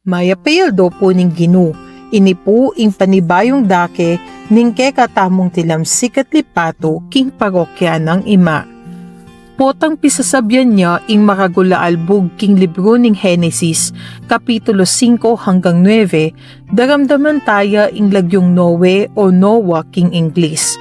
Mayapayaldo po ning Ginu, ini po ing panibayong dake ning katamong tilam sikat lipato king parokya ng ima. Potang pisasabyan niya ing makagula albog king libro ning Henesis, Kapitulo 5 hanggang 9, daramdaman taya ing lagyong Noe o Noah king Ingles.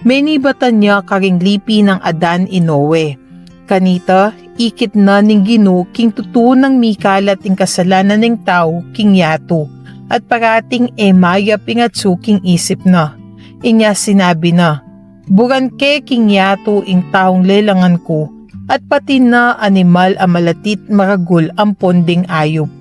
Menibatan niya karing lipi ng Adan i Noe. Kanita, ikit na ning Ginu king tutuo ng mikalat ing kasalanan ng tao king yato, at parating maya pingatsu king isip na. Inya sinabi na, buran ke king yato ing taong lelangan ko, at pati na animal amalatit maragul ang ponding ayop.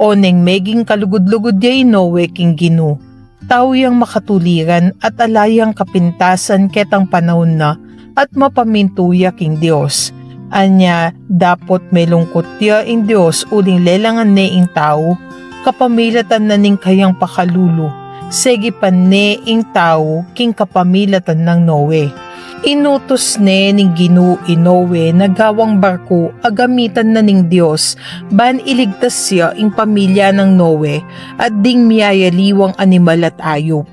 O neng meging kalugod-lugod ya Noe king Ginu, tao yang makatuliran at alayang kapintasan ketang panahon na, at mapamintuya king Dios. Anya, dapot may lungkot tiya ing Dios uling lelangan ne ing tao, kapamilatan na ning kayang pakalulo, segi pan ne ing tao king kapamilatan ng Noe. Inutos ne ning Ginu i Noe na gawang barko agamitan na ning Dios, ban iligtas siya ing pamilya ng Noe at ding miyayaliwang animal at ayop.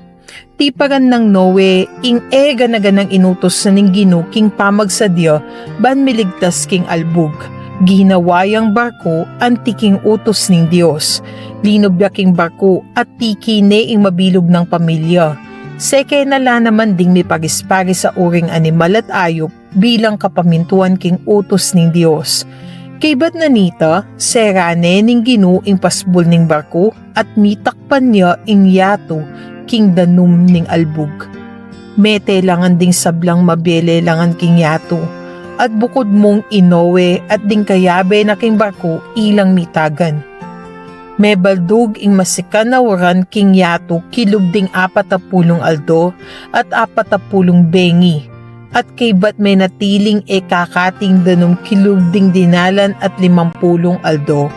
Tiparan ng Noe ing ganaganang inutos na ning Ginu king pamagsadya ban miligtas king albog. Ginawayang barko antiking utos ning Dios. Linobya king barko at tiki ne ing mabilog ng pamilya. Seke nala naman ding may pagispari sa uring animal at ayop bilang kapamintuan king utos ning Dios. Kaybat na nita, serane ning Ginu ing pasbol ning barko at mitakpan niya ing yato king danum ning albog. Mete langan ding sablang mabele langan king yato, at bukod mong inowe at ding kayabe na king barko ilang mitagan. May baldug ing masikan na waran king yato kilub ding 40 aldo at 40 bengi, at kaybat may natiling kakating danum kilub ding dinalan at 50 aldo.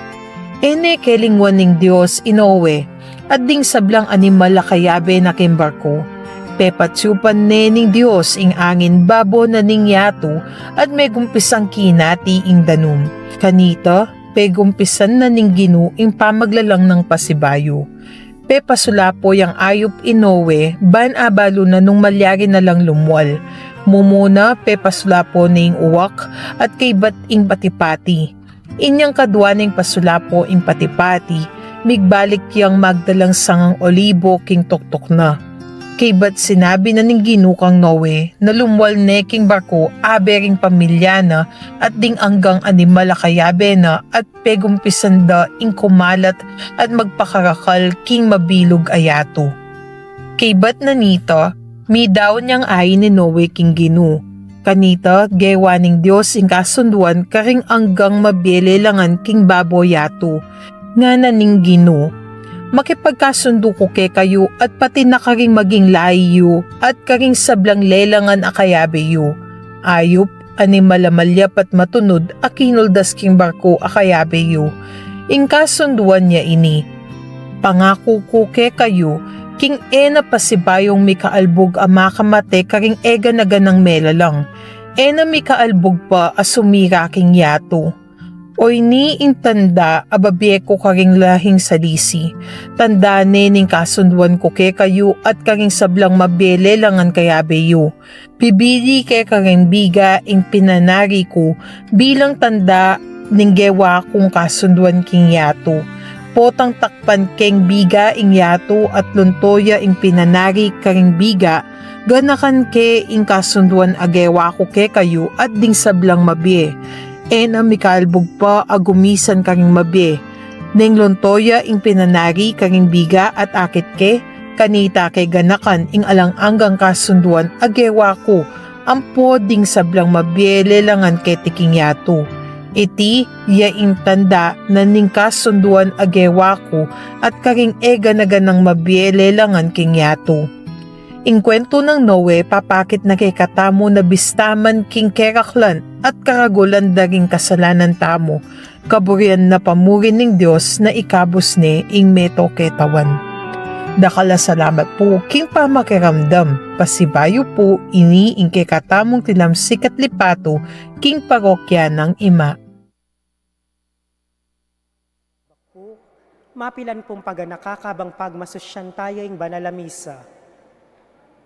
Ene kelingwan ning Dios inowe, at ding sablang animal lakayabe na king barko. Pepatsupan ne ning Dios ing angin babo na ning yato at may gumpisang kinati ing danum. Kanita, pegumpisan na ning Ginu ing pamaglalang ng pasibayo. Pepasulapo yang ayop inowe ban abalo na nung malyari na lang lumwal. Mumuna pepasulapo ning uwak at kaybat ing patipati. Inyang kadwa ning pasulapo ing patipati, migbalik yang magdalang sangang olibo king tuktok na. Kaybat sinabi na ning Ginu kang Noe na lumwal ne king barko abering pamilya na at ding anggang animal akayabe na at pegumpisan da ing kumalat at magpakarakal king mabilog ayato. Kaybat na nito, mi daw niyang ay ni Noe king Ginu. Kanita, gewa ning Dios ing kasunduan karing anggang mabele langan king babo yato. Nga na ning Ginu, makipagkasundo ko ke kayo at pati na karing maging layo at karing sablang lelangan akayabe yu. Ayop, animal amalyap at matunod akinuldas king barko akayabe yu. Ing kasunduan niya ini, pangako ko ke kayo, king na pasibayong mikaalbog ama kamate karing ganaganang melalang. Na mikaalbog pa asumira king yato. Oy ni intanda ababye ko karing lahing salisi. Tanda ne ning kasunduan ko ke kayo at karing sablang mabele langan kayabe yu. Pibili ke karing biga ing pinanari ko bilang tanda ning gewa kong kasunduan king yato. Potang takpan keng biga ing yato at luntoya ing pinanari karing biga, ganakan ke ing kasunduan agewa ko ke kayo at ding sablang mabye. Na mikalbog pa agumisan karing mabye. Neng lontoya ing pinanari karing biga at akit ke, kanita kay ganakan ing alang-anggang kasunduan agewa ko, ampo ding sablang mabye lelangan ke tiking yato. Iti, yaing tanda na ning kasunduan agewa ko at karing ganaganang mabye lelangan king yato. Ing kwento ng Noe papakit na kay katamo na bistaman king keraklan at karagulan daging kasalanan tamo, kaburian na pamurin ng Diyos na ikabos ne ing meto ketawan. Dakala salamat po king pamakiramdam, pasibayo po ini ing kay katamong tilamsik at lipato king parokya ng ima. Mapilan pong paganaka kabang pagmasusyan tayo ing banalamisa.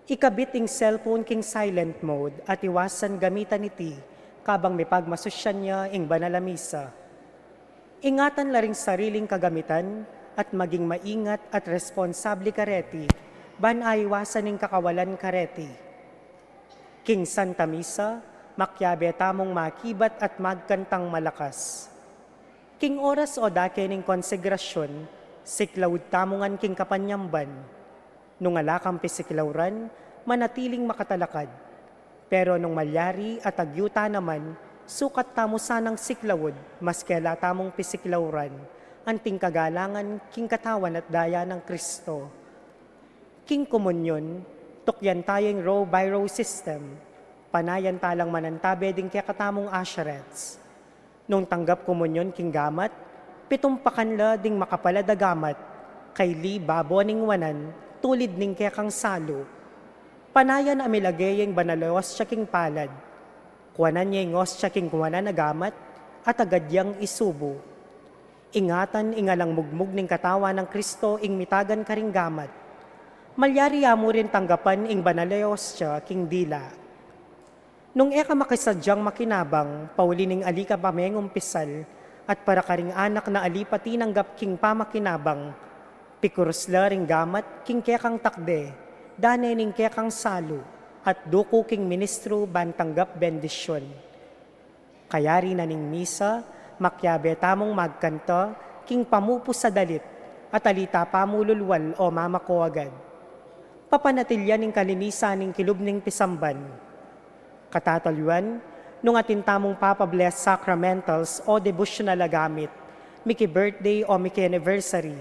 Ikabit ing cellphone king silent mode at iwasan gamitan iti kabang may pagmasusyan niya ing banalamisa. Ingatan la ring sariling kagamitan at maging maingat at responsable kareti, ban aiwasan ing kakawalan kareti. King Santa Misa, makyabe tamong makibat at magkantang malakas. King oras o dake ning konsegrasyon, siklawud tamongan king kapanyamban. Nung alakang pisiklawran, manatiling makatalakad. Pero nung malyari at agyuta naman, sukat tamo sanang siklawud, mas kela tamong pisiklawran, anting kagalangan king katawan at daya ng Kristo. King komunyon, tukyan tayong row by row system, panayan talang manantabe ding kaya katamong asherets. Nung tanggap komunyon king gamat, pitumpakan la ding makapaladagamat, kay li baboning wanan, tulid ning kaya kang salo. Panayan amilagayeng banalawas siya king palad, kuwanan niya ingos siya king kuwanan agamat, at agadyang isubo. Ingatan ingalang mugmug ning katawa ng Kristo ing mitagan karing gamat. Malyari amo rin tanggapan ing banalawas siya king dila. Nung eka makisadyang makinabang, paulining alika pamengong pisal, at para karing anak na alipati nanggap king pamakinabang, pikurusla ring gamat king kekang takde, danay ning kekang salo, at duko king ministro bantanggap bendisyon. Kayari na ning misa, makyabe tamong magkanta, king pamupo sa dalit, at alita pamululwal o mamako agad. Papanatilyan ning kalinisan ning kilubning pisamban. Katataluan, nung atin tamong papabless sacramentals o devotional gamit, miki birthday o miki anniversary,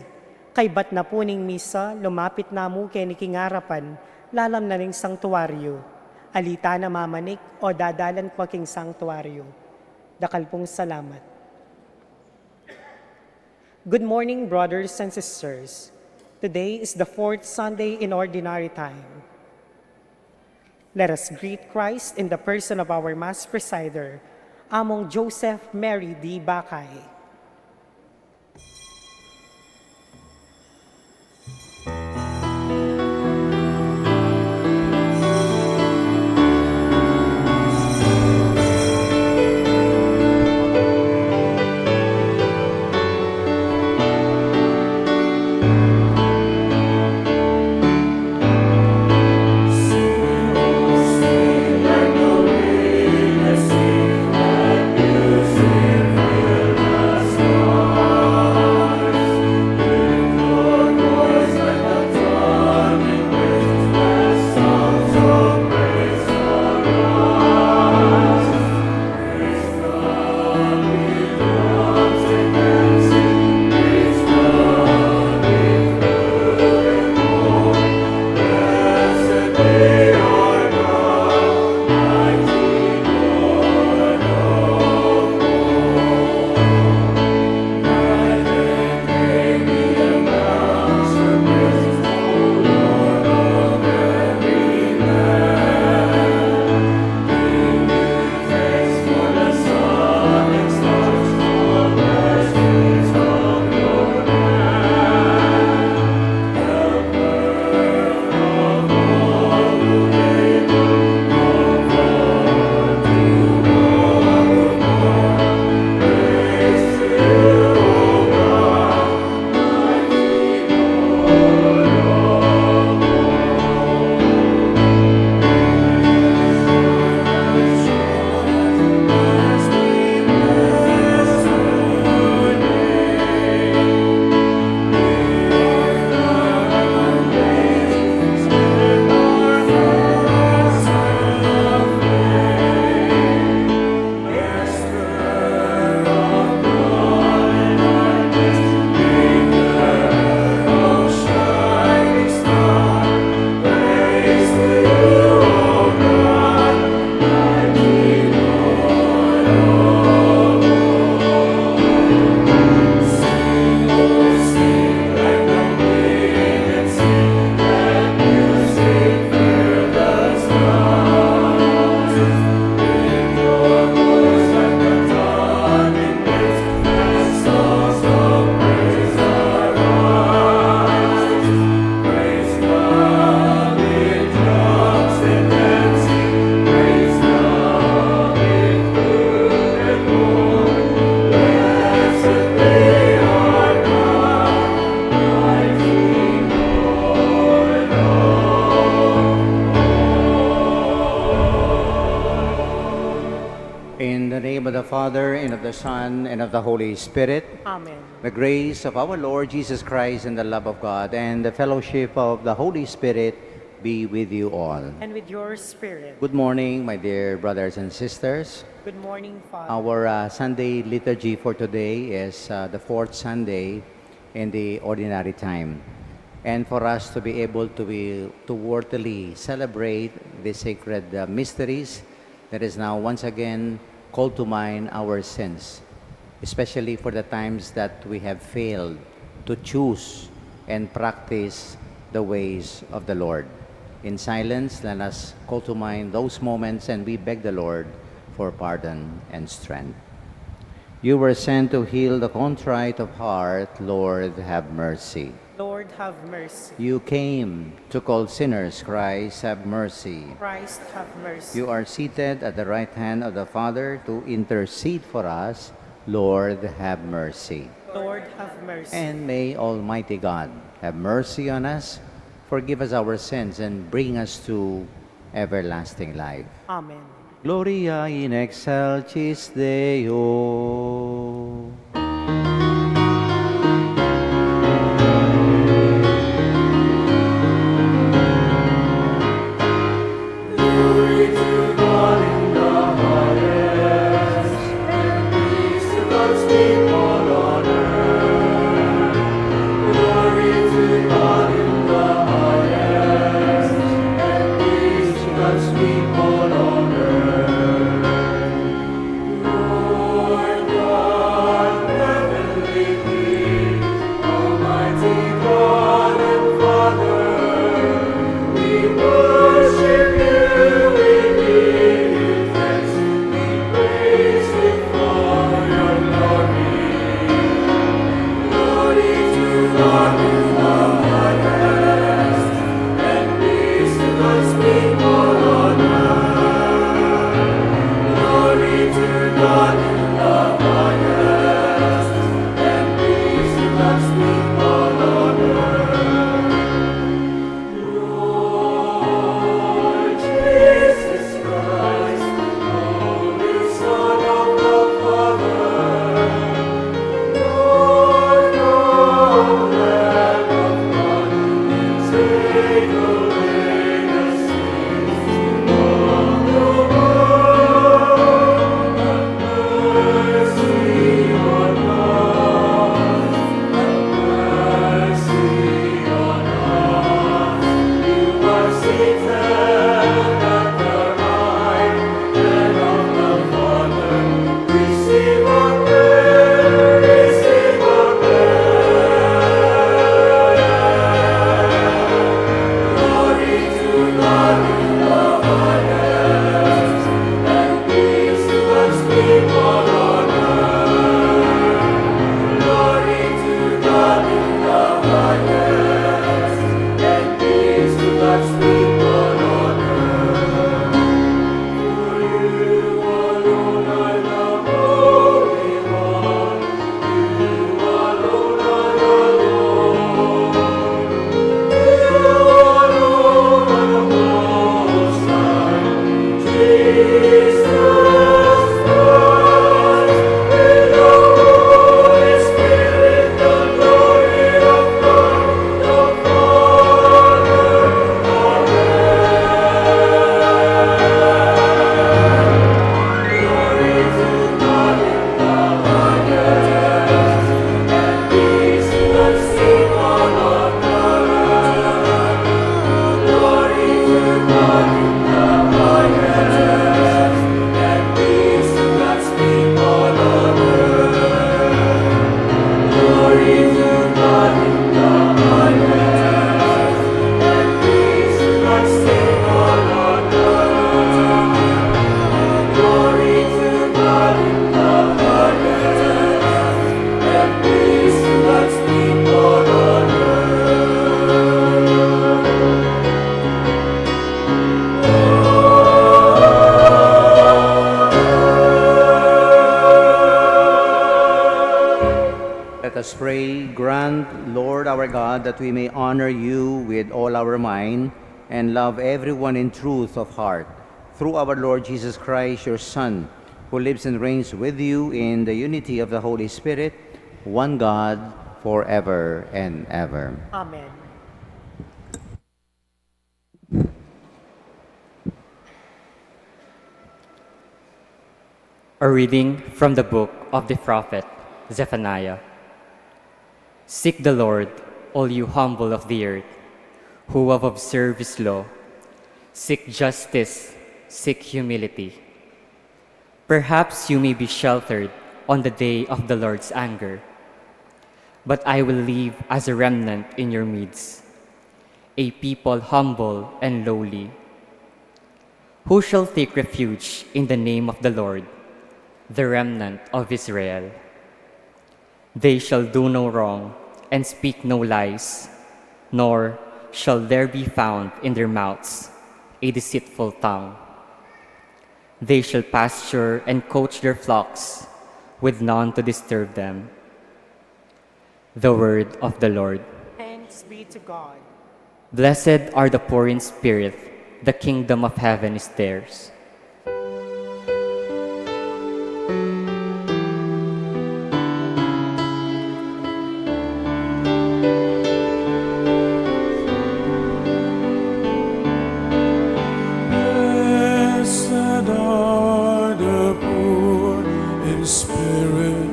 kay bat na po ning misa, lumapit na mo kay nikingarapan, lalam na ning sanktuaryo, alita na mamanik o dadalan po king sanktuaryo. Dakal pong salamat. Good morning, brothers and sisters. Today is the 4th Sunday in Ordinary Time. Let us greet Christ in the person of our Mass Presider, among Joseph Mary D. Bacay. Father, and of the Son, and of the Holy Spirit. Amen. The grace of our Lord Jesus Christ and the love of God and the fellowship of the Holy Spirit be with you all. And with your spirit. Good morning, my dear brothers and sisters. Good morning, Father. Our Sunday liturgy for today is the fourth Sunday in the ordinary time. And for us to be able to worthily celebrate the sacred mysteries, that is now once again called to mind our sins, especially for the times that we have failed to choose and practice the ways of the Lord. In silence, let us call to mind those moments and we beg the Lord for pardon and strength. You were sent to heal the contrite of heart. Lord, have mercy. Lord, have mercy. You came to call sinners. Christ, have mercy. Christ, have mercy. You are seated at the right hand of the Father to intercede for us. Lord, have mercy. Lord, have mercy. And may Almighty God have mercy on us, forgive us our sins, and bring us to everlasting life. Amen. Gloria in excelsis Deo. us pray. Grant, Lord our God, that we may honor you with all our mind and love everyone in truth of heart. Through our Lord Jesus Christ, your Son, who lives and reigns with you in the unity of the Holy Spirit, one God, forever and ever. Amen. A reading from the book of the prophet Zephaniah. Seek the Lord, all you humble of the earth, who have observed his law. Seek justice, seek humility. Perhaps you may be sheltered on the day of the Lord's anger. But I will leave as a remnant in your midst, a people humble and lowly. Who shall take refuge in the name of the Lord, the remnant of Israel? They shall do no wrong and speak no lies, nor shall there be found in their mouths a deceitful tongue. They shall pasture and coach their flocks, with none to disturb them. The word of the Lord. Thanks be to God. Blessed are the poor in spirit, the kingdom of heaven is theirs. Blessed are the poor in spirit,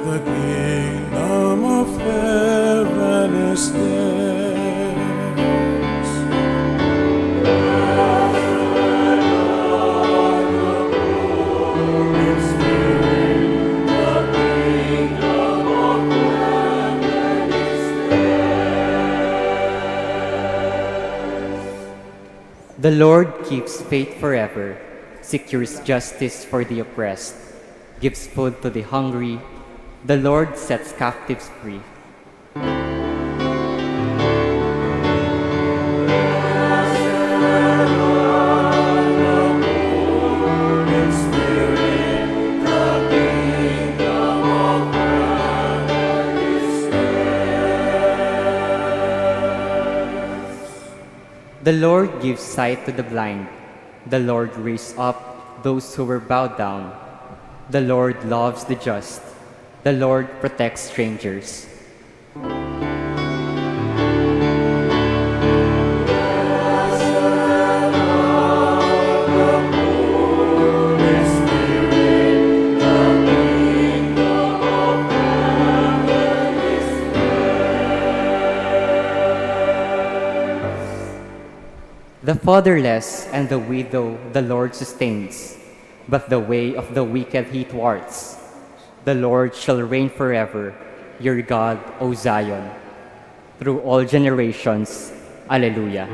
the kingdom of heaven is theirs. The Lord keeps faith forever, secures justice for the oppressed, gives food to the hungry. The Lord sets captives free. The Lord gives sight to the blind. The Lord raises up those who were bowed down. The Lord loves the just. The Lord protects strangers. The fatherless and the widow the Lord sustains, but the way of the wicked he thwarts. The Lord shall reign forever, your God, O Zion, through all generations. Alleluia.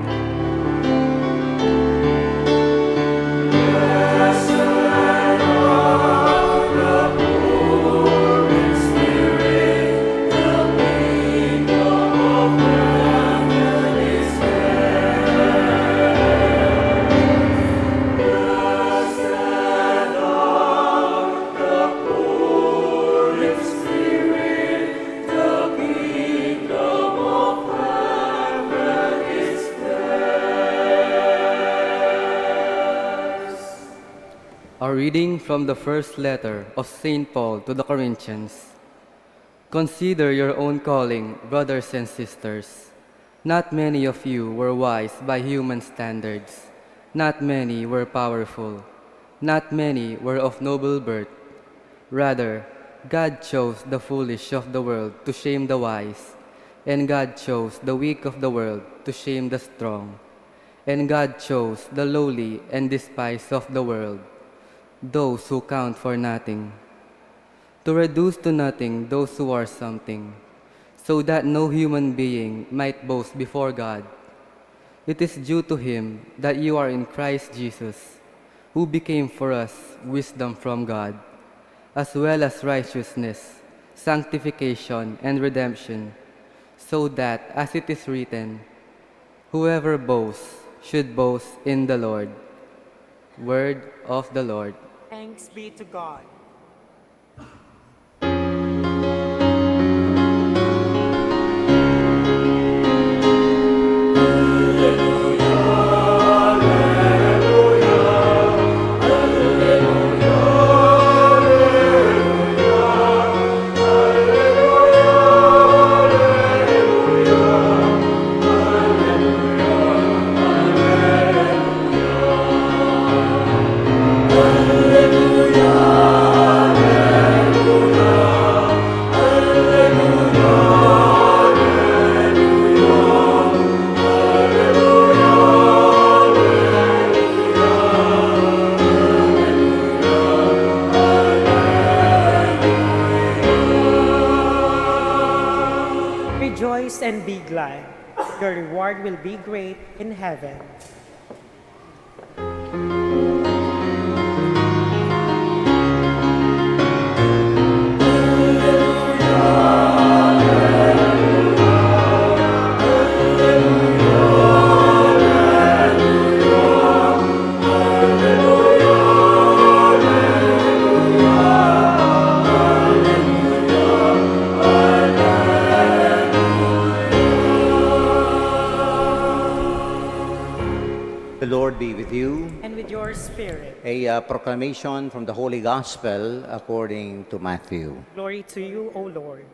A reading from the first letter of St. Paul to the Corinthians. Consider your own calling, brothers and sisters. Not many of you were wise by human standards. Not many were powerful. Not many were of noble birth. Rather, God chose the foolish of the world to shame the wise, and God chose the weak of the world to shame the strong. And God chose the lowly and despised of the world, those who count for nothing, to reduce to nothing those who are something, so that no human being might boast before God. It is due to him that you are in Christ Jesus, who became for us wisdom from God, as well as righteousness, sanctification, and redemption, so that, as it is written, whoever boasts should boast in the Lord. Word of the Lord. Thanks be to God. Alleluia, alleluia, alleluia. Rejoice and be glad. Your reward will be great in heaven. The Lord be with you. And with your spirit. A proclamation from the Holy Gospel according to Matthew. Glory to you, O Lord.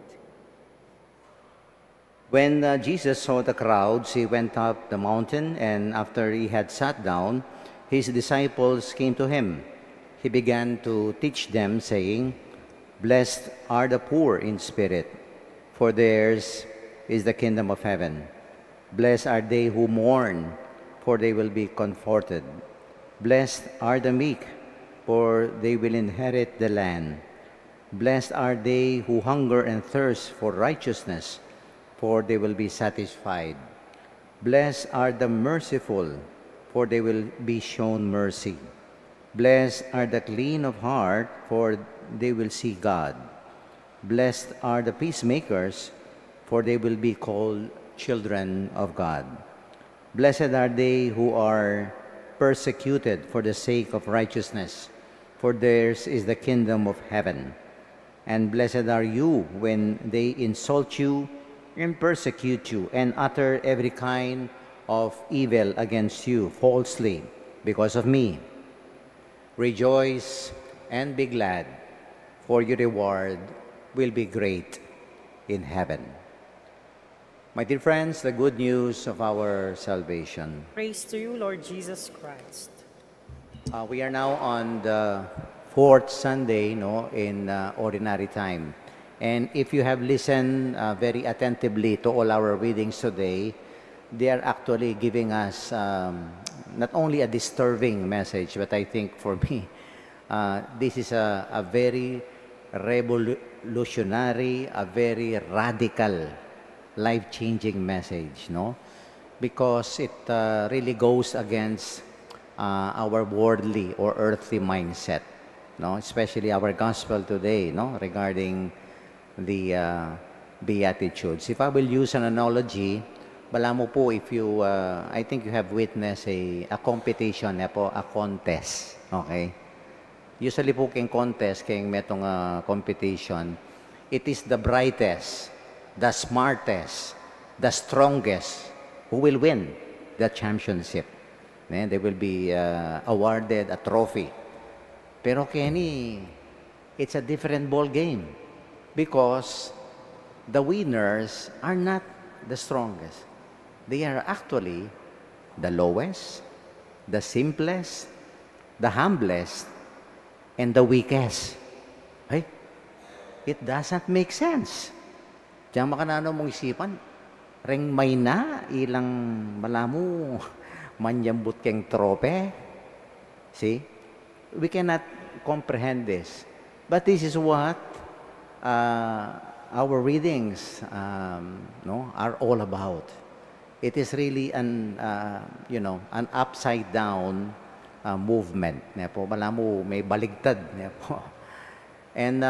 When Jesus saw the crowds, he went up the mountain, and after he had sat down, his disciples came to him. He began to teach them, saying, "Blessed are the poor in spirit, for theirs is the kingdom of heaven. Blessed are they who mourn, for they will be comforted. Blessed are the meek, for they will inherit the land. Blessed are they who hunger and thirst for righteousness, for they will be satisfied. Blessed are the merciful, for they will be shown mercy. Blessed are the clean of heart, for they will see God. Blessed are the peacemakers, for they will be called children of God. Blessed are they who are persecuted for the sake of righteousness, for theirs is the kingdom of heaven. And blessed are you when they insult you and persecute you and utter every kind of evil against you falsely because of me. Rejoice and be glad, for your reward will be great in heaven." My dear friends, the good news of our salvation. Praise to you, Lord Jesus Christ. We are now on the fourth Sunday, in ordinary time. And if you have listened very attentively to all our readings today, they are actually giving us not only a disturbing message, but I think for me, this is a very revolutionary, a very radical, life-changing message, because it really goes against our worldly or earthly mindset, especially our gospel today, regarding the Beatitudes. If I will use an analogy, bala mo po if you, I think you have witnessed a competition, a contest, okay? Usually po kayong contest, kayong metong competition, it is the brightest, the smartest, the strongest who will win the championship. And they will be awarded a trophy. Pero Kenny, it's a different ball game because the winners are not the strongest. They are actually the lowest, the simplest, the humblest, and the weakest. Hey, it doesn't make sense. Diyan makanano mong isipan, reng may na, ilang malamu, manyambut keng trope. See? We cannot comprehend this. But this is what our readings are all about. It is really an upside down movement. Nepo, malamu, may baligtad. Nepo. And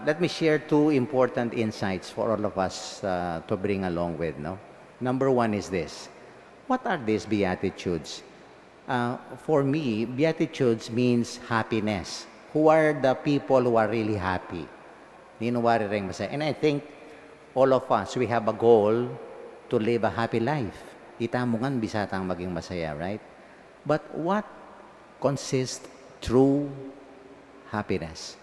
let me share two important insights for all of us to bring along with. Number one is this. What are these Beatitudes? For me, Beatitudes means happiness. Who are the people who are really happy? And I think all of us, we have a goal to live a happy life. Itamungan bisatang maging masaya, right? But what consists true happiness?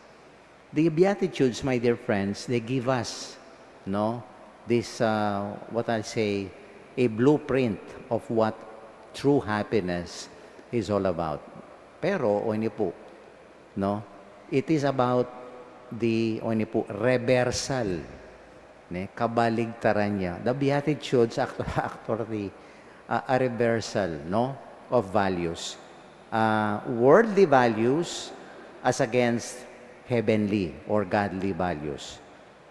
The Beatitudes, my dear friends, they give us, this, what I say, a blueprint of what true happiness is all about. Pero, it is about the, reversal, kabaligtaran niya. The Beatitudes actually a reversal, of values. Worldly values as against heavenly or godly values.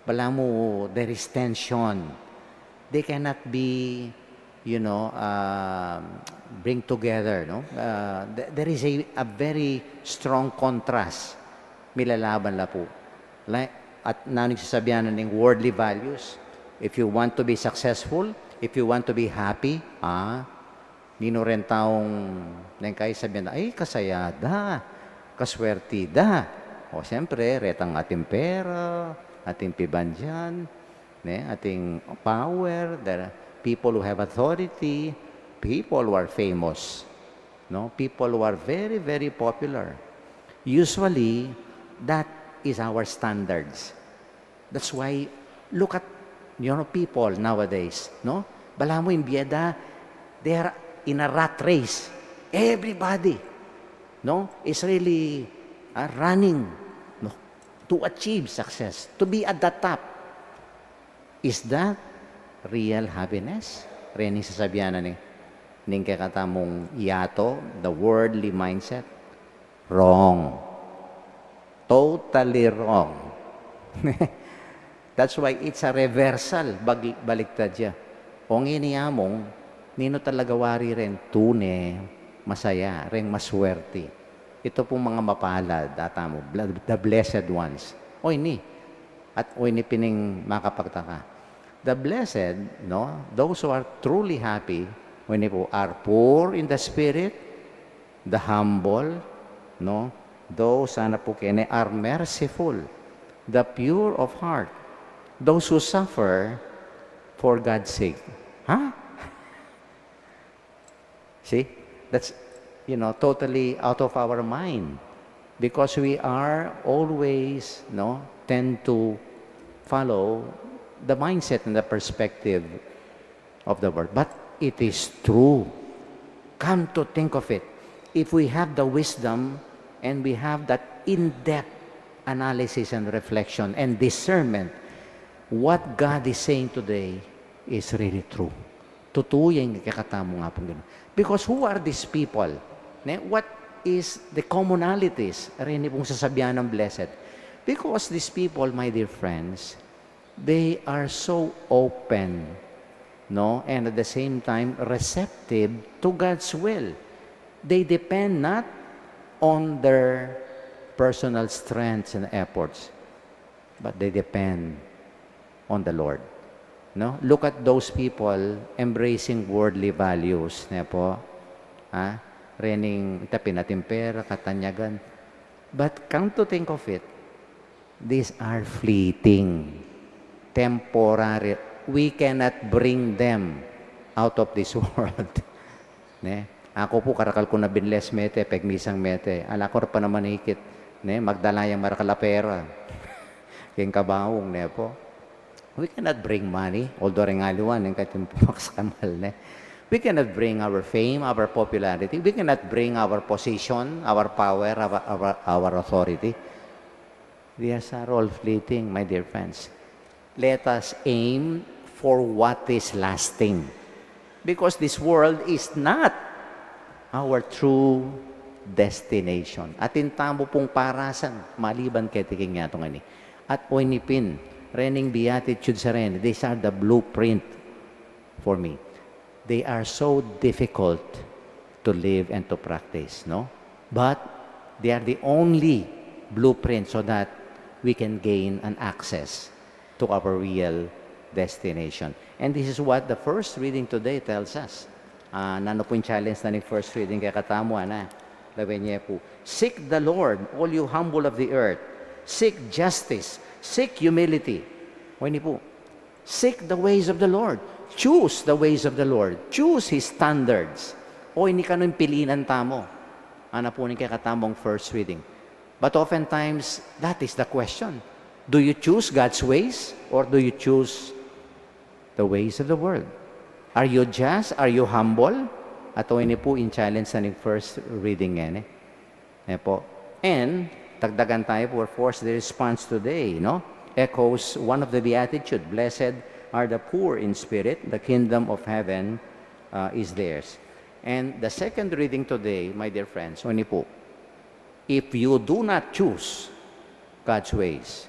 Bala mo, there is tension they cannot be, bring together, no? There is a very strong contrast. Milalaban la po. At nanigsasabihan na ng worldly values. If you want to be successful, if you want to be happy, nino rin taong nang kayo sabihan na, ay, kasayada, kaswertida. O, siyempre, retang ating pera, ating pibanjan, ating power, there are people who have authority, people who are famous, no? People who are very, very popular. Usually, that is our standards. That's why, look at, people nowadays, no? Bala mo yung biyeda, they are in a rat race. Everybody, no, is really running, no, to achieve success, to be at the top. Is that real happiness? Rening sasabihan na ning kakatamong yato, the worldly mindset. Wrong. Totally wrong. That's why it's a reversal. Baliktad siya. Kung iniyamong, nino talaga wari rin, tune, masaya, rin maswerte. Ito pong mga mapalad, mo, the blessed ones. Oy ni. At oy ni pining makapagtaka. The blessed, no, those who are truly happy, when po are poor in the spirit, the humble, no, those sana po kene are merciful, the pure of heart, those who suffer for God's sake. See, that's, totally out of our mind, because we are always, tend to follow the mindset and the perspective of the world. But it is true. Come to think of it, if we have the wisdom and we have that in-depth analysis and reflection and discernment, what God is saying today is really true. Totoo yung kakatamo nga pong gano'n. Because who are these people? What is the commonalities? Rin pong sasabihan ng blessed. Because these people, my dear friends, they are so open, no, and at the same time receptive to God's will. They depend not on their personal strengths and efforts, but they depend on the Lord. No? Look at those people embracing worldly values. Po, rening tapin natin pera, katanyagan. But come to think of it, these are fleeting, temporary. We cannot bring them out of this world. Ako po, karakal ko na binles mete, pegmisang mete. Ala ko pa naman hikit. Magdalayang marakalapera. King kabaong, po. We cannot bring money, although rengaluan, yung katimpumak kamal, We cannot bring our fame, our popularity. We cannot bring our position, our power, our authority. These are all fleeting, my dear friends. Let us aim for what is lasting. Because this world is not our true destination. Atin tamo pong parasan, maliban kay tiking nga itong At oinipin, rening beatitude sa rin, these are the blueprint for me. They are so difficult to live and to practice, no? But they are the only blueprint so that we can gain an access to our real destination. And this is what the first reading today tells us. Nano po yung challenge na ni first reading kaya katamo, Labi niya po, seek the Lord, all you humble of the earth. Seek justice. Seek humility. O hindi po, seek the ways of the Lord. Choose the ways of the Lord. Choose His standards. O hindi ka nung pilinan tamo. Po ni kaya katamong first reading. But oftentimes, that is the question. Do you choose God's ways or do you choose the ways of the world? Are you just? Are you humble? At ini po in challenge na ng first reading yan. Po. And, tagdagan tayo po, of course, the response today, echoes one of the beatitude. Blessed are the poor in spirit, the kingdom of heaven is theirs. And the second reading today, my dear friends, ini po, if you do not choose God's ways,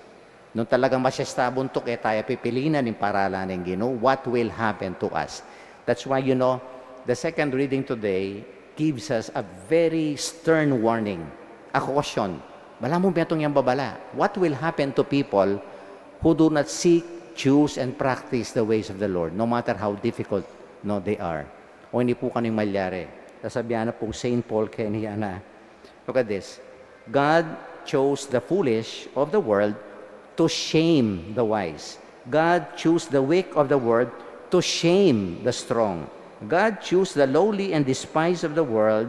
Nung talagang masyastabuntok, tayo pipilinan ng paralan ng Ginoo, what will happen to us? That's why, the second reading today gives us a very stern warning, a caution. Bala mo betong yung babala. What will happen to people who do not seek, choose, and practice the ways of the Lord, no matter how difficult they are? O hindi po kaning malyari. Sasabihan na po St. Paul kay niya na, look at this. God chose the foolish of the world to shame the wise. God chose the weak of the world to shame the strong. God chose the lowly and despised of the world,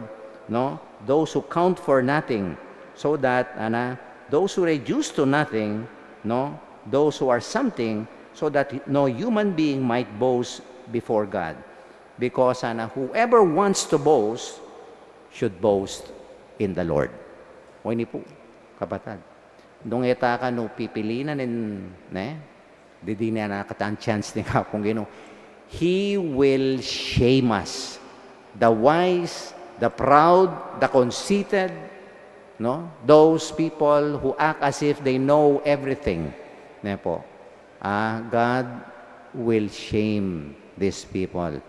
those who count for nothing, so that those who reduce to nothing, those who are something, so that no human being might boast before God. Because whoever wants to boast should boast in the Lord. O hindi po, kapatid. Nung ka no pipilinan di na nakataan chance ni kapong Ginoo. He will shame us. The wise, the proud, the conceited, those people who act as if they know everything. God will shame these people.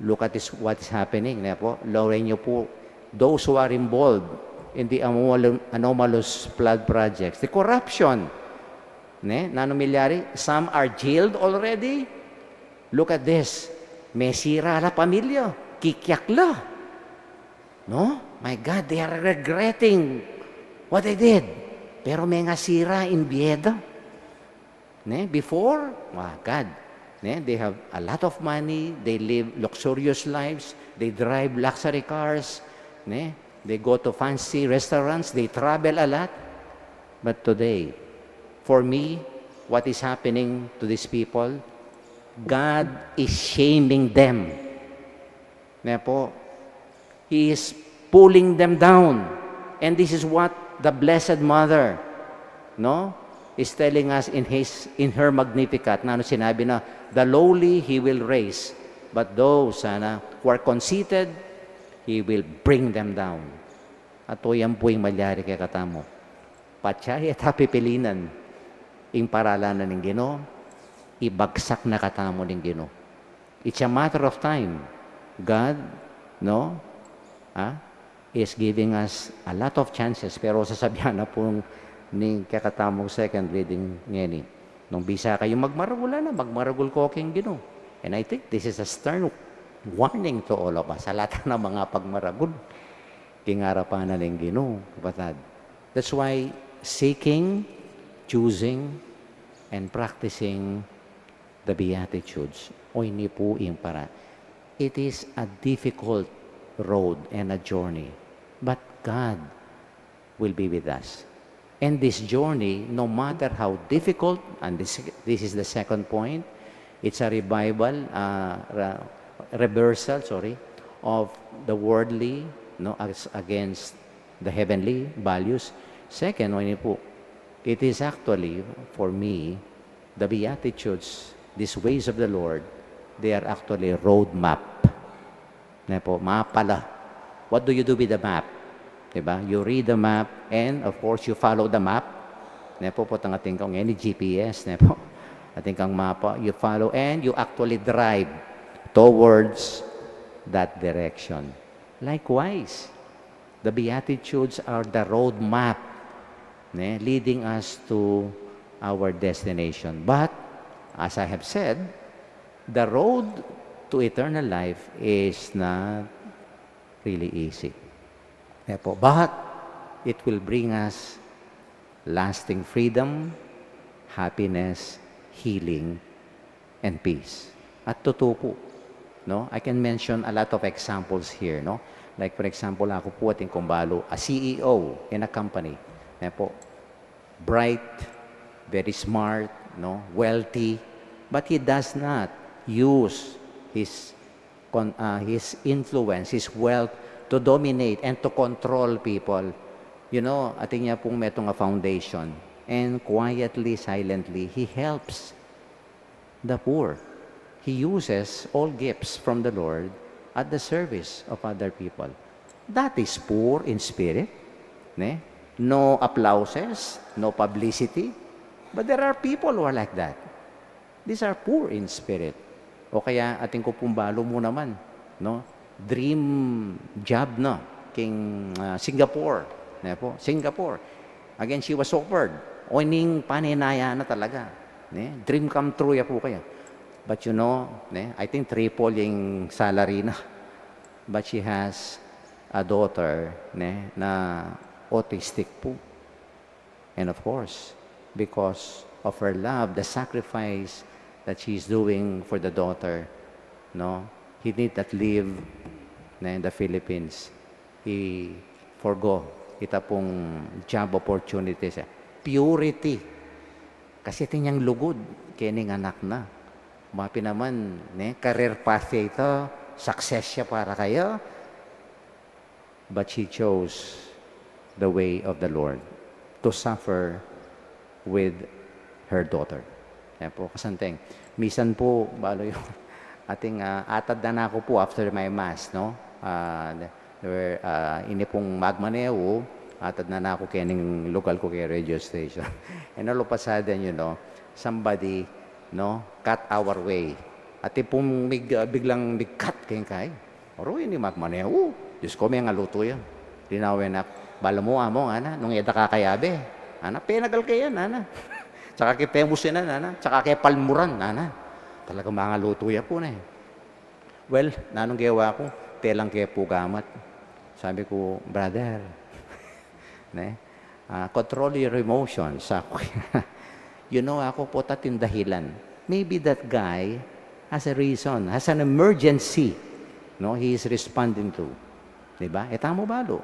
Look at this, what is happening. Lowering niyo po, those who are involved in the anomalous flood projects, the corruption. Nanomilyari, some are jailed already. Look at this. May sira la pamilya. Kikyak la. My God, they are regretting what they did. Pero may nga sira in biyeda. Before, God, they have a lot of money, they live luxurious lives, they drive luxury cars, they go to fancy restaurants, they travel a lot. But today, for me, what is happening to these people, God is shaming them. He is pulling them down. And this is what the Blessed Mother, is telling us in her Magnificat. Sinabi na, the lowly He will raise, but those who are conceited, He will bring them down. At yan po yung malyari kay katamo. Patsay at pipilinan yung paralanan ng Ginoo, ibagsak na katamo ng Ginoo. It's a matter of time. God, is giving us a lot of chances, pero sasabihan na po ng kakatamong second reading ngayon. Nung bisa kayo magmaragul magmaragul ko king Ginoo. And I think this is a stern warning to all of us. Sa lahat ng mga pagmaragul, kingarapan na ng Ginoo, kapatid. That's why seeking, choosing, and practicing the Beatitudes, o hindi po yung para. It is a difficult road and a journey, but God will be with us. And this journey, no matter how difficult, and this is the second point, it's a revival, reversal, of the worldly, against the heavenly values. Second, it is actually, for me, the Beatitudes, these ways of the Lord, they are actually a road map. Mapala. What do you do with the map? Diba? You read the map, and of course, you follow the map. Potang ating kang any GPS. Ating kang mapa, you follow, and you actually drive towards that direction. Likewise, the Beatitudes are the road map leading us to our destination. But, as I have said, the road to eternal life is not really easy. But it will bring us lasting freedom, happiness, healing, and peace. At totoo po, I can mention a lot of examples here, Like for example, ako po ating kumbalo, a CEO in a company, bright, very smart, wealthy, but he does not use his influence, his wealth to dominate and to control people. Ating niya pong metong a foundation, and quietly, silently, he helps the poor. He uses all gifts from the Lord at the service of other people. That is poor in spirit. No applauses, no publicity, But there are people who are like that. These are poor in spirit. O kaya ating kupumbalo mo naman, no? Dream job na king Singapore. Ne po, Singapore. Again, she was offered. O ning paninaya na talaga. Ne? Dream come true ya po kaya. But you know, ne, I think triple yung salary na. But she has a daughter ne, na autistic po. And of course, because of her love, the sacrifice that she's doing for the daughter, no, he did not live in the Philippines. He forgo ita pong job opportunities. Purity. Kasi tinyang lugod, kining anak na. Mapi naman, career path ito, success siya para kayo. But she chose the way of the Lord to suffer with her daughter. Yan po, kasanteng. Misan po, balo yung ating atad na ako po after my mass, no? Ini pong magmaneo, atad na ako kining local ko kay radio station. And all of a sudden, you know, somebody, no, cut our way. At pong biglang cut kay. Oro, ini magmaneo. Diyos ko, may nga luto yan. Linawin na, bala mo, among, ana, nung eda kakayabe. Ana, penagal kayan, ana. Tsaka kay Pemusin na, ana. Tsaka kay Palmuran, ana. Talagang mga luto yan po na eh. Well, nanong gawa ko, telang kay Pugamat. Sabi ko, brother, control your emotions. Ako, you know, ako po tatin dahilan. Maybe that guy has a reason, has an emergency, no, he is responding to. Diba? E tamo balo.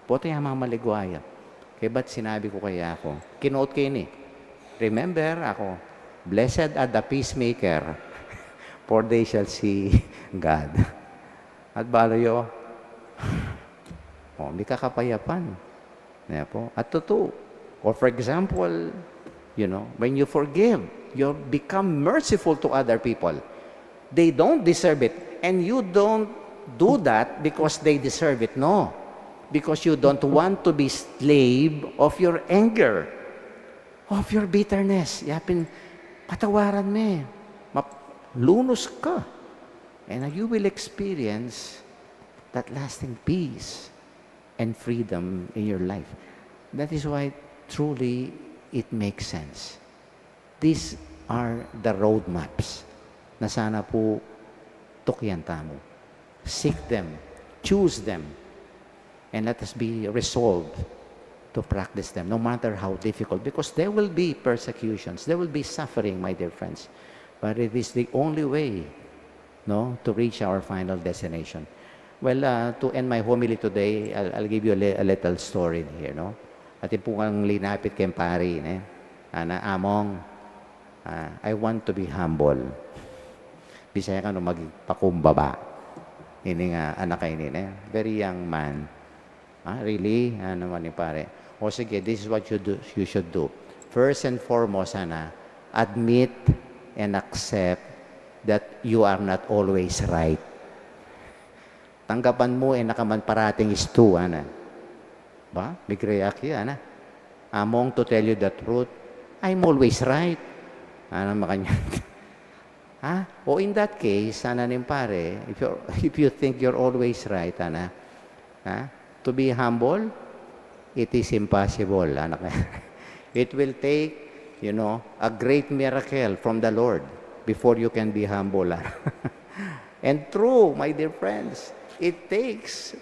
Poto yung mga maligwaya. Kaya ba't sinabi ko kaya ako? Kinote kayo ni. Remember ako, blessed are the peacemaker, for they shall see God. At balo yo, may kakapayapan. Diba po? At totoo. Or for example, you know, when you forgive, you become merciful to other people. They don't deserve it. And you don't do that because they deserve it. No. Because you don't want to be slave of your anger, of your bitterness. Yapin, patawaran me. Lunos ka. And you will experience that lasting peace and freedom in your life. That is why truly it makes sense. These are the roadmaps na sana po tukyan tamo. Seek them, choose them, and let us be resolved to practice them, no matter how difficult, because there will be persecutions, there will be suffering, my dear friends, but it is the only way, no, to reach our final destination. Well, to end my homily today, I'll give you a little story here, no? At po ang linapit kay pari, na among, I want to be humble. Bisaya ka no magpakumbaba. Ini nga anak kayo nila. Very young man. Really? Ano man ni pare? O sige, this is what you should do. First and foremost, admit and accept that you are not always right. Tanggapan mo nakaman parating is true, ba? Big reaction, Among to tell you the truth, I'm always right. Makanya. O in that case, pare, if you think you're always right, to be humble, it is impossible, It will take, you know, a great miracle from the Lord before you can be humble. And true, my dear friends, it takes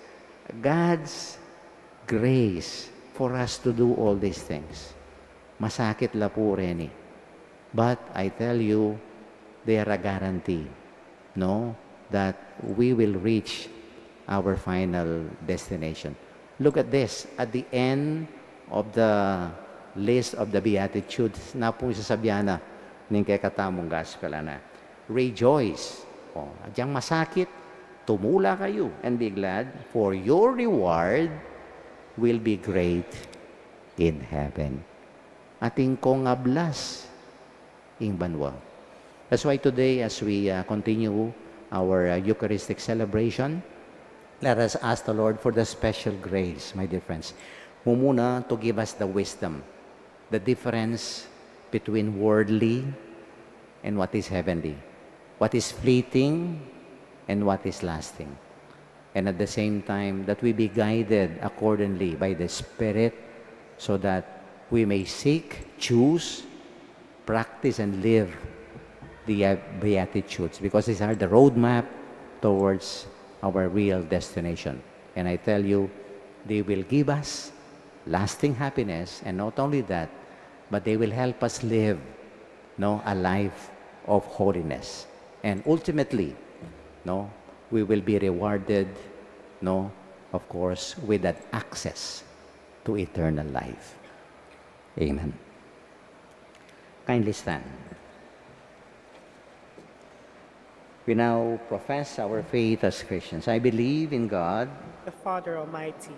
God's grace for us to do all these things. Masakit la po rin eh. But I tell you, they are a guarantee, no, that we will reach our final destination. Look at this. At the end of the list of the Beatitudes, na po sasabihan na ng kakatamong gospel, rejoice. Adyang masakit, tumula kayo and be glad, for your reward will be great in heaven. Ating kong ablas ing banwa. That's why today, as we continue our Eucharistic celebration, let us ask the Lord for the special grace, my dear friends. Mumuna to give us the wisdom, the difference between worldly and what is heavenly, what is fleeting and what is lasting. And at the same time, that we be guided accordingly by the Spirit so that we may seek, choose, practice, and live the Beatitudes, because these are the roadmap towards our real destination. And I tell you, they will give us lasting happiness, and not only that, but they will help us live a life of holiness. And ultimately, we will be rewarded, of course, with that access to eternal life. Amen. Kindly stand. We now profess our faith as Christians. I believe in God, the Father Almighty,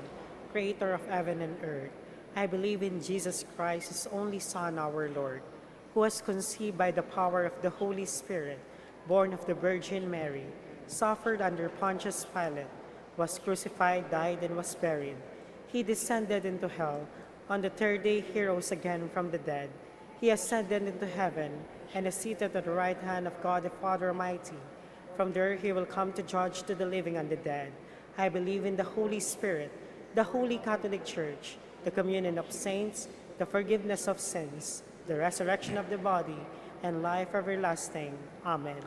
creator of heaven and earth. I believe in Jesus Christ, his only Son, our Lord, who was conceived by the power of the Holy Spirit, born of the Virgin Mary, suffered under Pontius Pilate, was crucified, died, and was buried. He descended into hell. On the third day he rose again from the dead. He ascended into heaven and is seated at the right hand of God the Father Almighty. From there he will come to judge to the living and the dead. I believe in the Holy Spirit, the Holy Catholic Church, the communion of saints, the forgiveness of sins, the resurrection of the body, and life everlasting. Amen.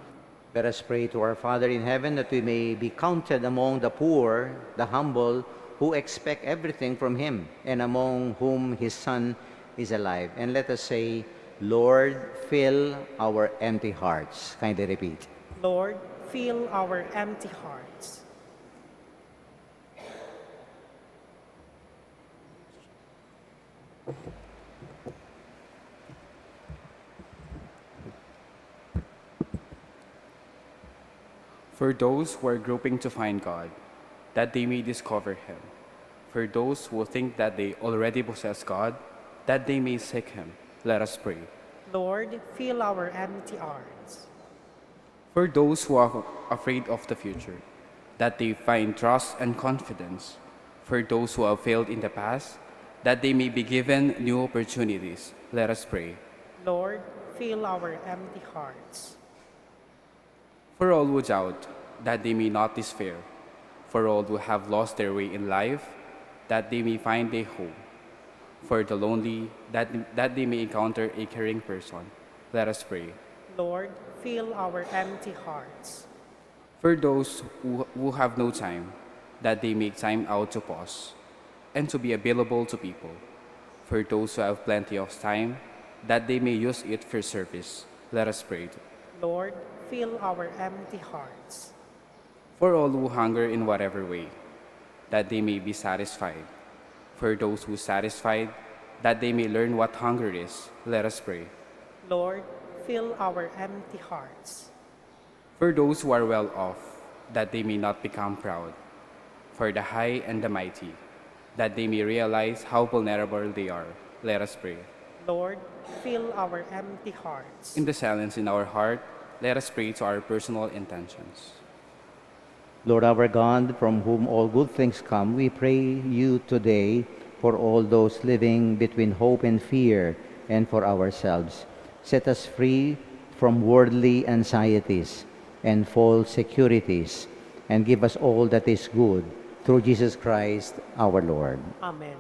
let us pray to our Father in heaven that we may be counted among the poor, the humble, who expect everything from Him, and among whom His Son is alive. And let us say, Lord, fill our empty hearts. Kindly repeat. Lord, fill our empty hearts. For those who are groping to find God, that they may discover Him. For those who think that they already possess God, that they may seek Him. Let us pray. Lord, fill our empty hearts. For those who are afraid of the future, that they find trust and confidence. For those who have failed in the past, that they may be given new opportunities. Let us pray. Lord, fill our empty hearts. For all who doubt, that they may not despair. For all who have lost their way in life, that they may find a home. For the lonely, that they may encounter a caring person. Let us pray. Lord, fill our empty hearts. For those who have no time, that they make time out to pause and to be available to people. For those who have plenty of time, that they may use it for service. Let us pray. Lord, fill our empty hearts. For all who hunger in whatever way, that they may be satisfied. For those who satisfied, that they may learn what hunger is. Let us pray. Lord, fill our empty hearts. For those who are well off, that they may not become proud. For the high and the mighty, that they may realize how vulnerable they are. Let us pray. Lord, fill our empty hearts. In the silence in our heart, let us pray to our personal intentions. Lord our God, from whom all good things come, we pray you today for all those living between hope and fear, and for ourselves. Set us free from worldly anxieties and false securities, and give us all that is good, through Jesus Christ our Lord. Amen.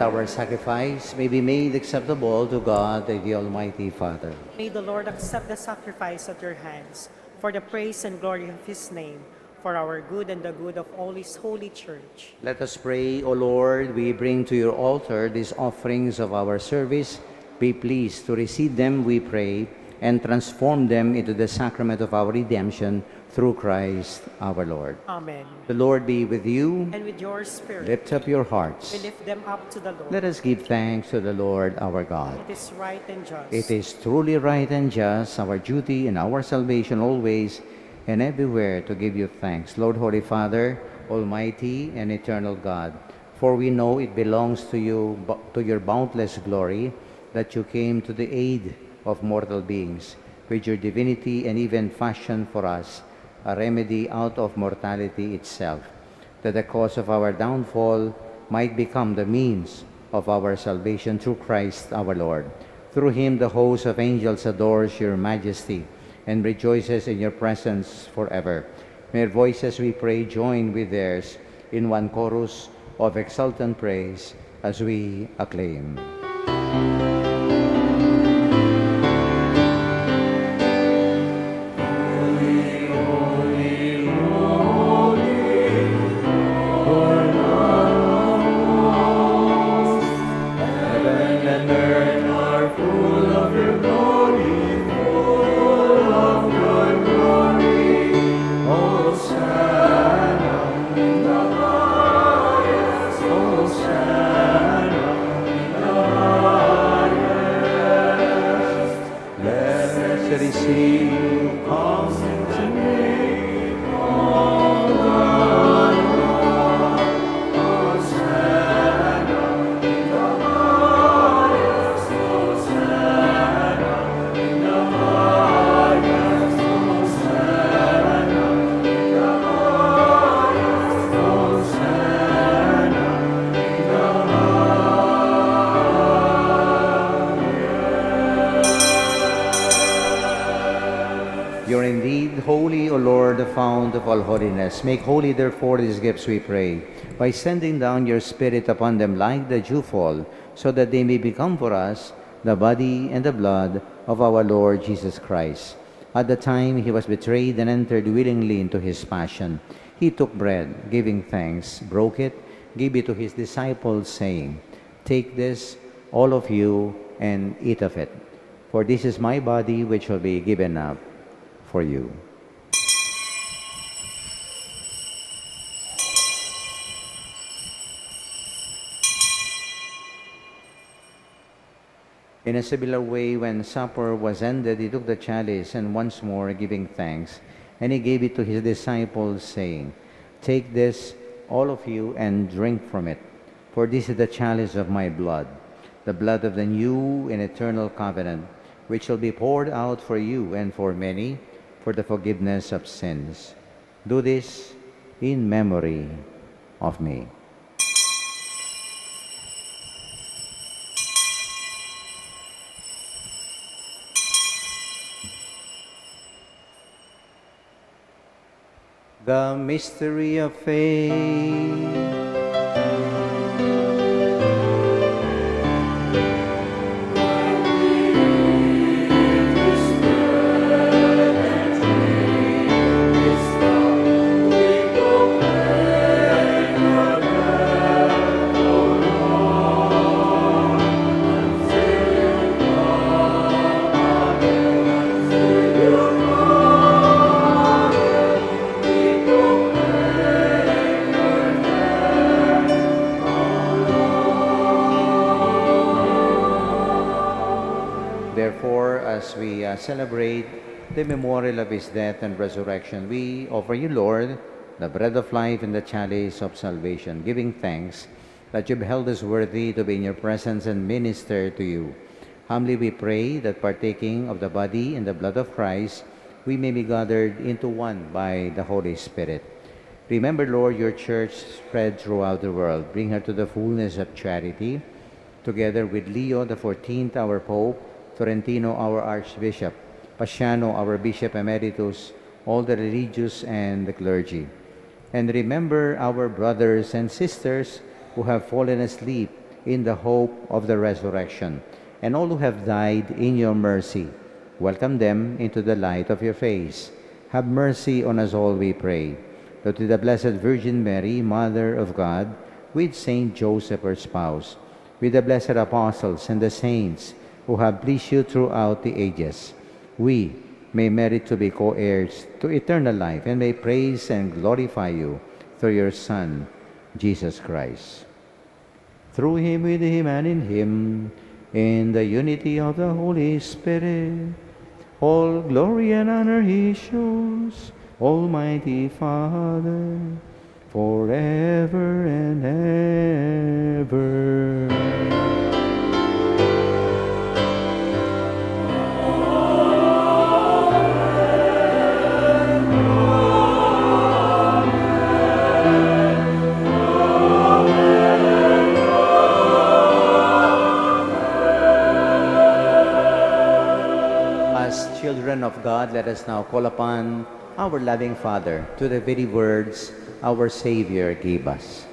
our sacrifice may be made acceptable to God, the Almighty Father. May the Lord accept the sacrifice at your hands for the praise and glory of his name, for our good and the good of all his holy church. Let us pray, O Lord, we bring to your altar these offerings of our service. Be pleased to receive them, we pray, and transform them into the sacrament of our redemption through Christ our Lord. Amen. The Lord be with you. And with your spirit, Lift up your hearts. we lift them up to the Lord. Let us give thanks to the Lord our God. It is right and just. It is truly right and just, our duty and our salvation always and everywhere to give you thanks, Lord, Holy Father, Almighty and eternal God. For we know it belongs to you, to your boundless glory, that you came to the aid of mortal beings with your divinity and even fashioned for us a remedy out of mortality itself, that the cause of our downfall might become the means of our salvation through Christ our Lord. Through him the host of angels adores your majesty and rejoices in your presence forever. May our voices, we pray, join with theirs in one chorus of exultant praise as we acclaim. You are indeed holy, O Lord, the fount of all holiness. Make holy, therefore, these gifts, we pray, by sending down your Spirit upon them like the dewfall, so that they may become for us the body and the blood of our Lord Jesus Christ. At the time he was betrayed and entered willingly into his passion, he took bread, giving thanks, broke it, gave it to his disciples, saying, "Take this, all of you, and eat of it. For this is my body, which will be given up for you." In a similar way, when supper was ended, he took the chalice, and once more giving thanks, and he gave it to his disciples, saying, "Take this, all of you, and drink from it. For this is the chalice of my blood, the blood of the new and eternal covenant, which shall be poured out for you and for many for the forgiveness of sins. Do this in memory of me." The mystery of faith. Therefore, as we celebrate the memorial of his death and resurrection, we offer you, Lord, the bread of life and the chalice of salvation, giving thanks that you beheld us worthy to be in your presence and minister to you. Humbly we pray that partaking of the body and the blood of Christ, we may be gathered into one by the Holy Spirit. Remember, Lord, your church spread throughout the world. Bring her to the fullness of charity, together with Leo the 14th, our Pope, Florentino, our Archbishop, Paciano, our Bishop Emeritus, all the religious and the clergy. And remember our brothers and sisters who have fallen asleep in the hope of the resurrection, and all who have died in your mercy. Welcome them into the light of your face. Have mercy on us all, we pray, that with the Blessed Virgin Mary, Mother of God, with Saint Joseph, her spouse, with the blessed apostles and the saints who have pleased you throughout the ages, we may merit to be co-heirs to eternal life and may praise and glorify you through your Son, Jesus Christ. Through him, with him, and in him, in the unity of the Holy Spirit, all glory and honor he shows, Almighty Father, forever and ever. As children of God, let us now call upon our loving Father to the very words our Savior gave us.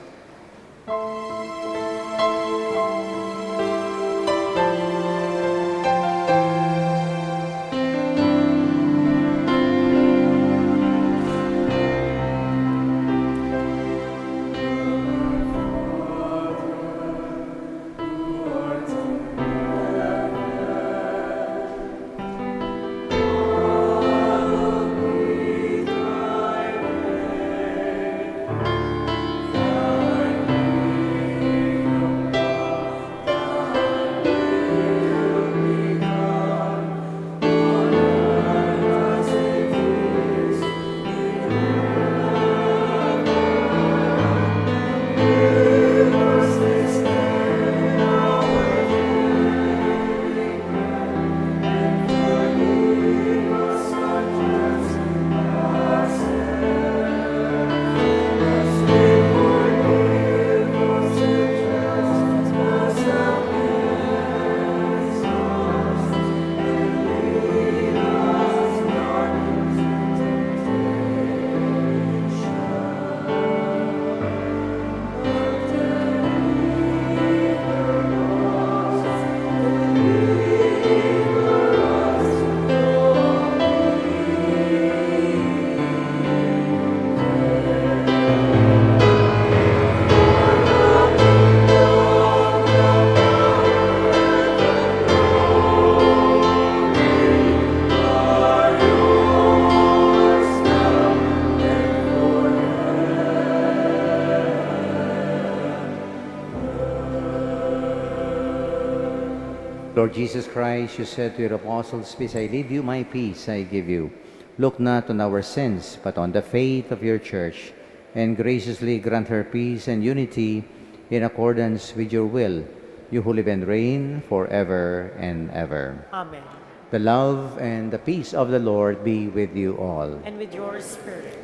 Lord Jesus Christ, you said to your apostles, "Peace I leave you, my peace I give you. Look not on our sins, but on the faith of your church, and graciously grant her peace and unity in accordance with your will, you who live and reign forever and ever." Amen. The love and the peace of the Lord be with you all. And with your spirit.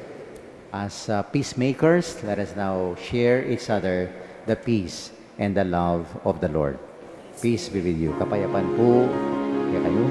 As peacemakers, let us now share each other the peace and the love of the Lord. Peace be with you. Kapayapaan po. Kaya kayo.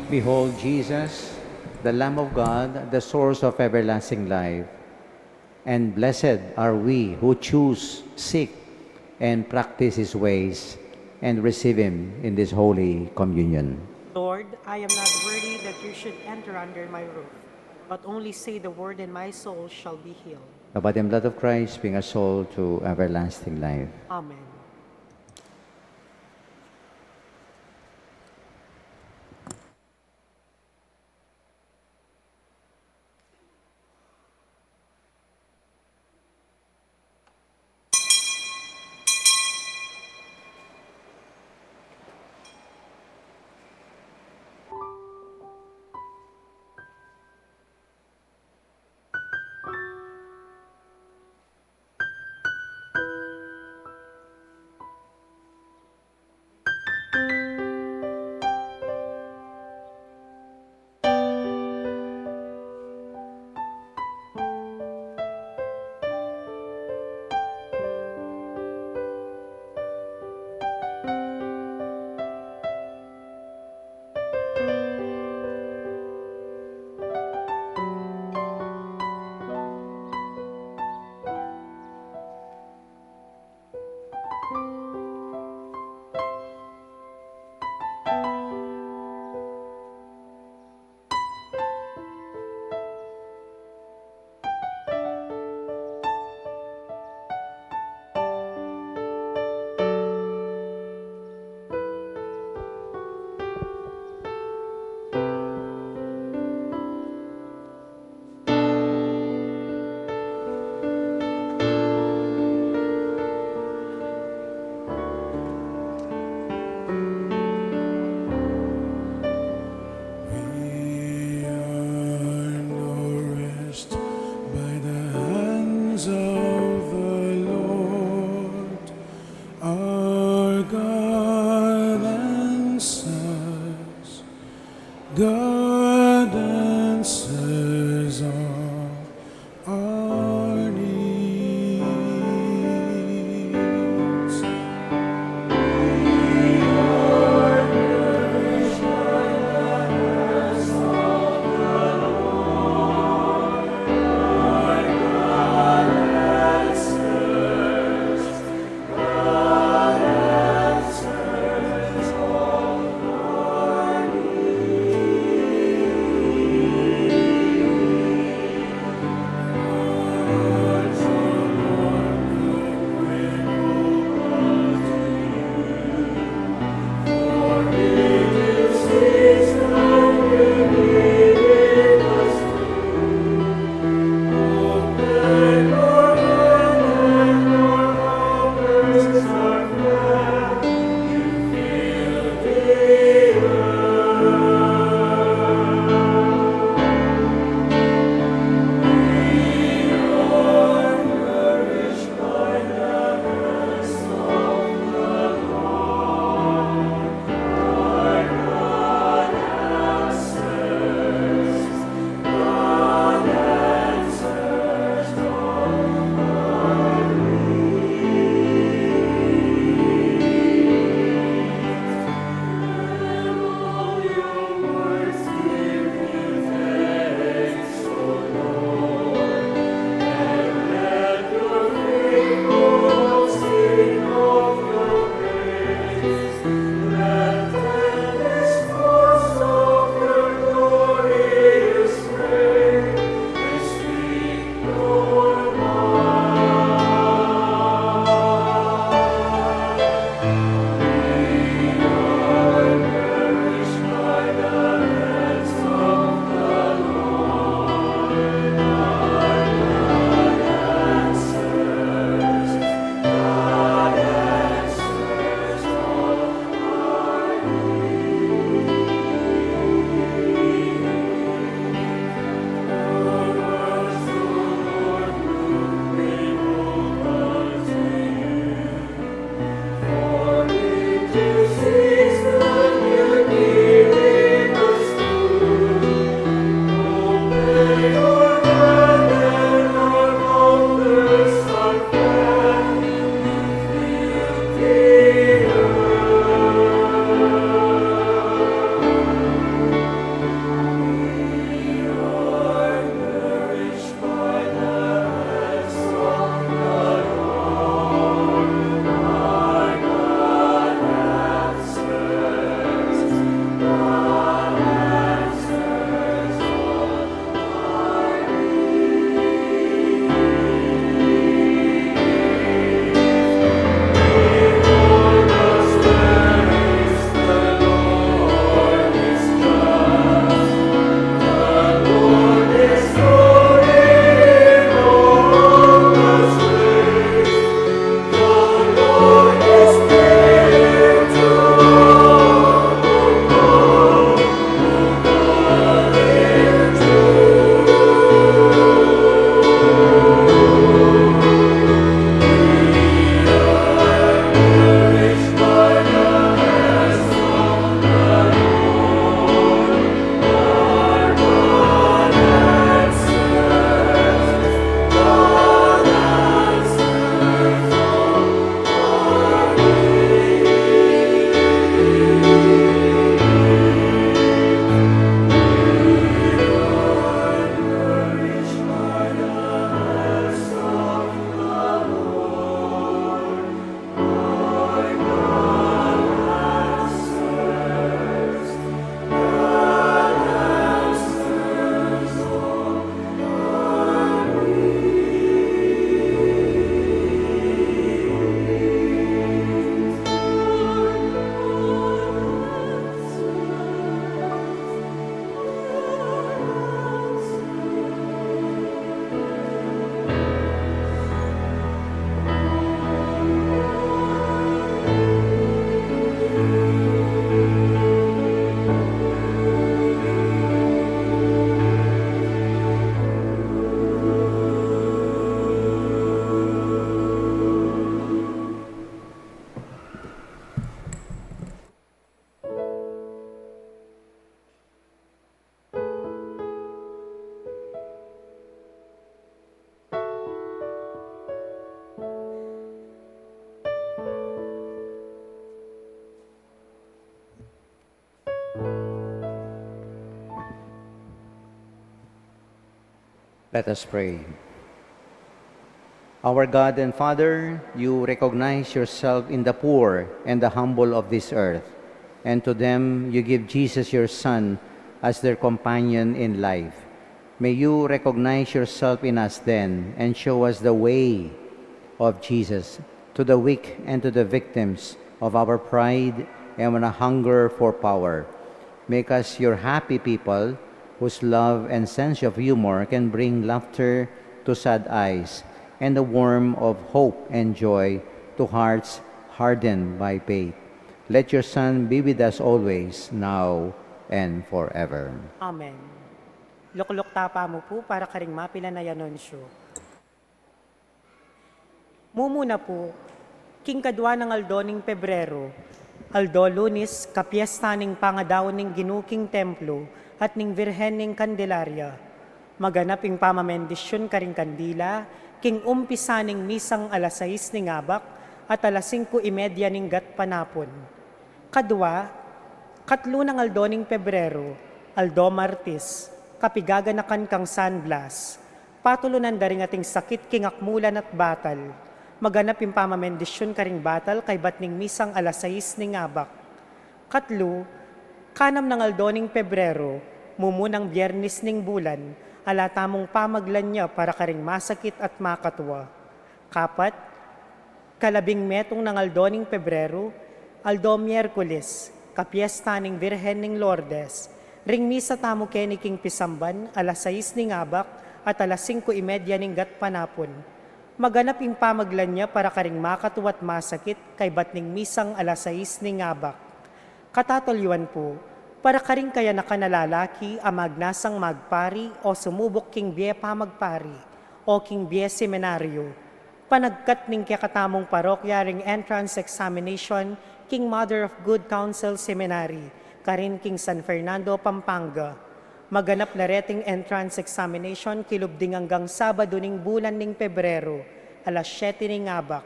Behold Jesus, the Lamb of God, the source of everlasting life. And blessed are we who choose, seek, and practice His ways, and receive Him in this holy communion. Lord, I am not worthy that you should enter under my roof, but only say the word and my soul shall be healed. The body and blood of Christ bring us all to everlasting life. Amen. We are nourished by the hands of the Lord. Our God answers all our needs. Let us pray. Our God and Father, you recognize yourself in the poor and the humble of this earth, and to them you give Jesus your Son as their companion in life. May you recognize yourself in us then and show us the way of Jesus to the weak and to the victims of our pride and a hunger for power. Make us your happy people whose love and sense of humor can bring laughter to sad eyes and the warmth of hope and joy to hearts hardened by faith. Let your Son be with us always, now and forever. Amen. Lukluk tapa mo po para karing mapila na yanonsyo. Mumuna po, king kadwa ng aldoning Pebrero, aldo lunis, kapiesta ning pangadaw ning ginuking templo, at ning Virhen ning Candelaria. Maganap ing pamamendisyon karing kandila, king umpisa ning misang alas 6 ning abak, at alas 5:30 ning gat panapon. Kadwa, katlo ng aldoning Pebrero, aldo Martis, kapigaganakan kang San Blas, patulunan daring ating sakit king akmulan at batal, maganap yung pamamendisyon karing batal kay batning misang alas 6 ning abak. Katlo, kanam ng aldoning Pebrero, mumunang biyernes ning bulan, alatamong pamaglan niya para karing masakit at makatwa. Kapat, kalabing metong ng aldoning Pebrero, aldo Miyerkules, kapiesta ning Virhen ning Lourdes, ring misa tamo keniking pisamban, alas 6 ning abak, at alas 5:30 ning gat panapon. Maganap yung pamaglan niya para karing makatwa at masakit kay batning misang alas 6 ning abak. Katatolyuan po, para karing kaya nakanalalaki amagnasang magpari o sumubok king biye pamagpari o king biye seminaryo. Panagkat ning kakatamong parokya ring entrance examination king Mother of Good Counsel Seminary, karin king San Fernando, Pampanga. Maganap na reting entrance examination kilubding hanggang Sabado ning bulan ning Pebrero, alas 7 ning abak.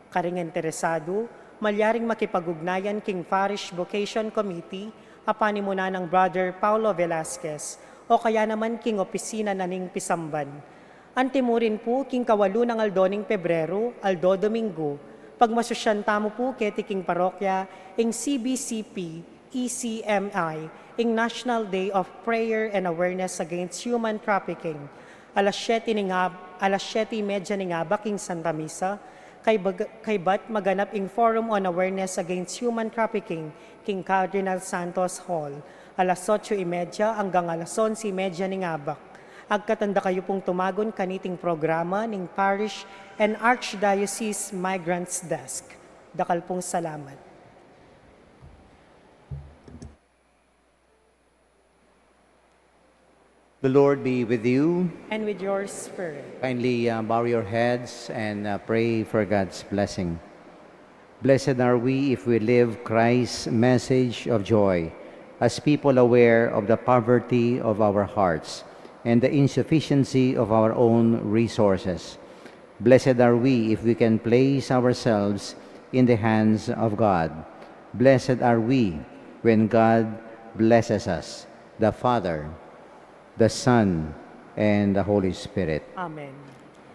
Karing interesado, malyaring makipagugnayan king Parish Vocation Committee, apanimuna ng Brother Paulo Velasquez, o kaya naman king opisina na ning Pisamban. Antimurin po king kawalo ng aldoning Pebrero, aldo Domingo, pagmasusyanta mo po keti king parokya, ing CBCP, ECMI, ing National Day of Prayer and Awareness Against Human Trafficking, alas 7:30 ning abak ing Santa Misa, kay bat maganap ing Forum on Awareness Against Human Trafficking, king Cardinal Santos Hall, alas 8:30 hanggang alas 11:30 ning abak. Agkatanda kayo pong tumagon kaniting programa ning Parish and Archdiocese Migrants Desk. Dakal pong salamat. The Lord be with you. And with your spirit. Kindly bow your heads and pray for God's blessing. Blessed are we if we live Christ's message of joy, as people aware of the poverty of our hearts and the insufficiency of our own resources. Blessed are we if we can place ourselves in the hands of God. Blessed are we when God blesses us, the Father, the Son, and the Holy Spirit. Amen.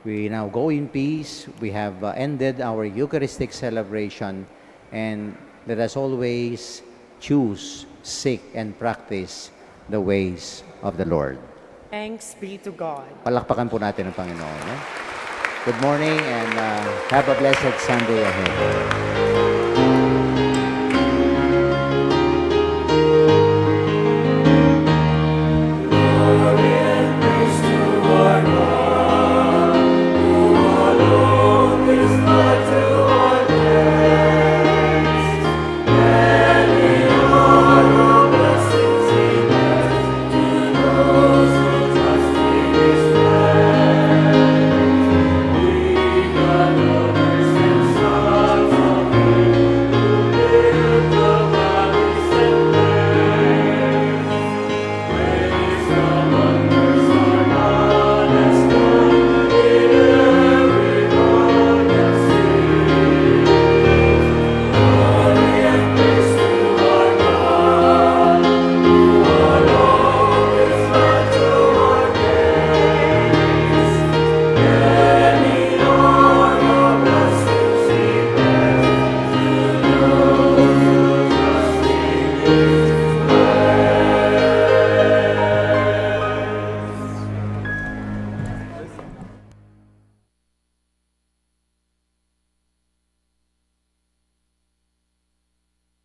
We now go in peace. We have ended our Eucharistic celebration, and let us always choose, seek, and practice the ways of the Lord. Thanks be to God. Palakpakan po natin ang Panginoon. Good morning and have a blessed Sunday ahead.